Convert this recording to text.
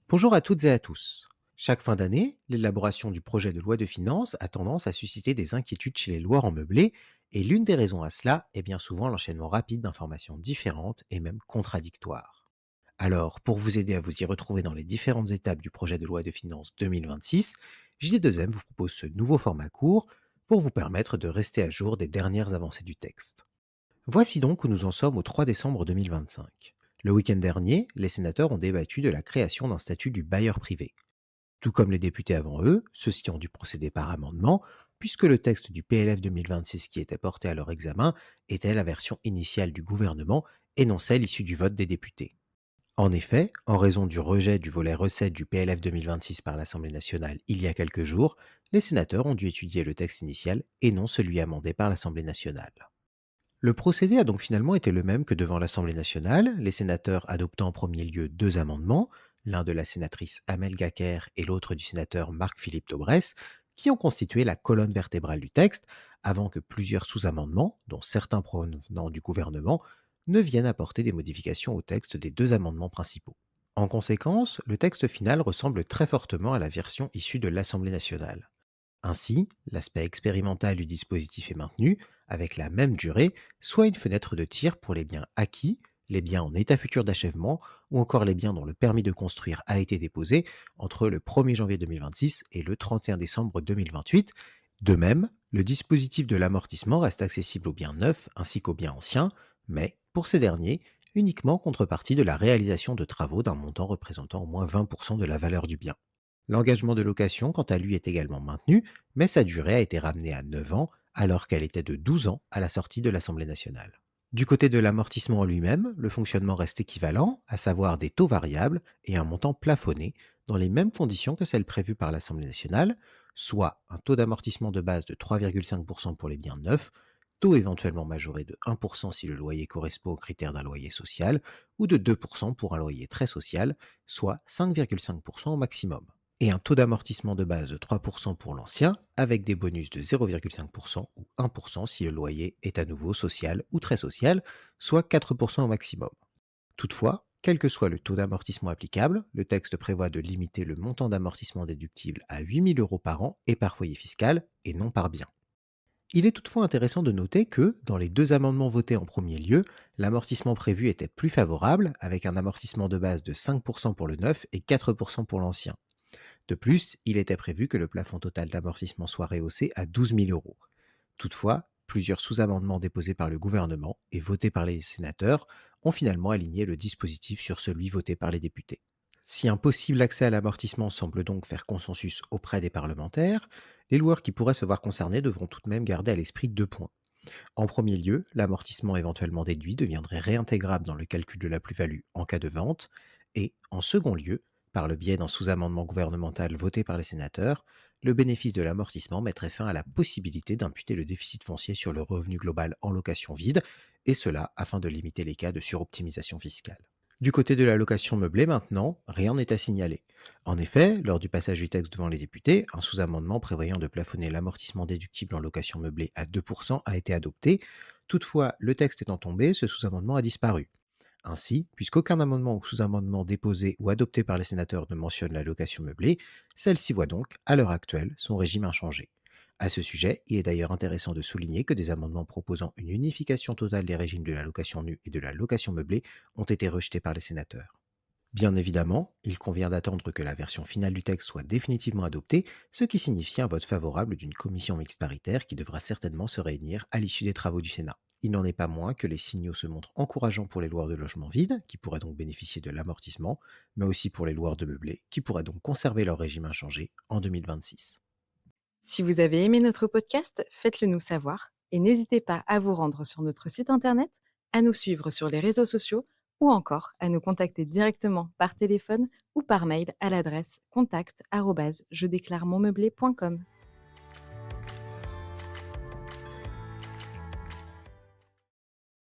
Bonjour à toutes et à tous. Chaque fin d'année, l'élaboration du projet de loi de finances a tendance à susciter des inquiétudes chez les loueurs en meublé, et l'une des raisons à cela est bien souvent l'enchaînement rapide d'informations différentes et même contradictoires. Alors, pour vous aider à vous y retrouver dans les différentes étapes du projet de loi de finances 2026, JD2M vous propose ce nouveau format court pour vous permettre de rester à jour des dernières avancées du texte. Voici donc où nous en sommes au 3 décembre 2025. Le week-end dernier, les sénateurs ont débattu de la création d'un statut du bailleur privé. Tout comme les députés avant eux, ceux-ci ont dû procéder par amendement, puisque le texte du PLF 2026 qui était porté à leur examen était la version initiale du gouvernement et non celle issue du vote des députés. En effet, en raison du rejet du volet recettes du PLF 2026 par l'Assemblée nationale il y a quelques jours, les sénateurs ont dû étudier le texte initial et non celui amendé par l'Assemblée nationale. Le procédé a donc finalement été le même que devant l'Assemblée nationale, les sénateurs adoptant en premier lieu deux amendements, l'un de la sénatrice Amel Gacquer et l'autre du sénateur Marc-Philippe Daubresse, qui ont constitué la colonne vertébrale du texte, avant que plusieurs sous-amendements, dont certains provenant du gouvernement, ne viennent apporter des modifications au texte des deux amendements principaux. En conséquence, le texte final ressemble très fortement à la version issue de l'Assemblée nationale. Ainsi, l'aspect expérimental du dispositif est maintenu, avec la même durée, soit une fenêtre de tir pour les biens acquis, les biens en état futur d'achèvement, ou encore les biens dont le permis de construire a été déposé entre le 1er janvier 2026 et le 31 décembre 2028. De même, le dispositif de l'amortissement reste accessible aux biens neufs ainsi qu'aux biens anciens, mais, pour ces derniers, uniquement en contrepartie de la réalisation de travaux d'un montant représentant au moins 20% de la valeur du bien. L'engagement de location, quant à lui, est également maintenu, mais sa durée a été ramenée à 9 ans, alors qu'elle était de 12 ans à la sortie de l'Assemblée nationale. Du côté de l'amortissement en lui-même, le fonctionnement reste équivalent, à savoir des taux variables et un montant plafonné, dans les mêmes conditions que celles prévues par l'Assemblée nationale, soit un taux d'amortissement de base de 3,5% pour les biens neufs, taux éventuellement majoré de 1% si le loyer correspond aux critères d'un loyer social, ou de 2% pour un loyer très social, soit 5,5% au maximum, et un taux d'amortissement de base de 3% pour l'ancien, avec des bonus de 0,5% ou 1% si le loyer est à nouveau social ou très social, soit 4% au maximum. Toutefois, quel que soit le taux d'amortissement applicable, le texte prévoit de limiter le montant d'amortissement déductible à 8 000 euros par an et par foyer fiscal, et non par bien. Il est toutefois intéressant de noter que, dans les deux amendements votés en premier lieu, l'amortissement prévu était plus favorable, avec un amortissement de base de 5% pour le neuf et 4% pour l'ancien. De plus, il était prévu que le plafond total d'amortissement soit rehaussé à 12 000 euros. Toutefois, plusieurs sous-amendements déposés par le gouvernement et votés par les sénateurs ont finalement aligné le dispositif sur celui voté par les députés. Si un possible accès à l'amortissement semble donc faire consensus auprès des parlementaires, les loueurs qui pourraient se voir concernés devront tout de même garder à l'esprit deux points. En premier lieu, l'amortissement éventuellement déduit deviendrait réintégrable dans le calcul de la plus-value en cas de vente, et, en second lieu, par le biais d'un sous-amendement gouvernemental voté par les sénateurs, le bénéfice de l'amortissement mettrait fin à la possibilité d'imputer le déficit foncier sur le revenu global en location vide, et cela afin de limiter les cas de suroptimisation fiscale. Du côté de la location meublée maintenant, rien n'est à signaler. En effet, lors du passage du texte devant les députés, un sous-amendement prévoyant de plafonner l'amortissement déductible en location meublée à 2% a été adopté. Toutefois, le texte étant tombé, ce sous-amendement a disparu. Ainsi, puisqu'aucun amendement ou sous-amendement déposé ou adopté par les sénateurs ne mentionne la location meublée, celle-ci voit donc, à l'heure actuelle, son régime inchangé. À ce sujet, il est d'ailleurs intéressant de souligner que des amendements proposant une unification totale des régimes de la location nue et de la location meublée ont été rejetés par les sénateurs. Bien évidemment, il convient d'attendre que la version finale du texte soit définitivement adoptée, ce qui signifie un vote favorable d'une commission mixte paritaire qui devra certainement se réunir à l'issue des travaux du Sénat. Il n'en est pas moins que les signaux se montrent encourageants pour les loueurs de logements vides, qui pourraient donc bénéficier de l'amortissement, mais aussi pour les loueurs de meublés, qui pourraient donc conserver leur régime inchangé en 2026. Si vous avez aimé notre podcast, faites-le nous savoir et n'hésitez pas à vous rendre sur notre site internet, à nous suivre sur les réseaux sociaux ou encore à nous contacter directement par téléphone ou par mail à l'adresse contact@jedéclaremonmeublé.com.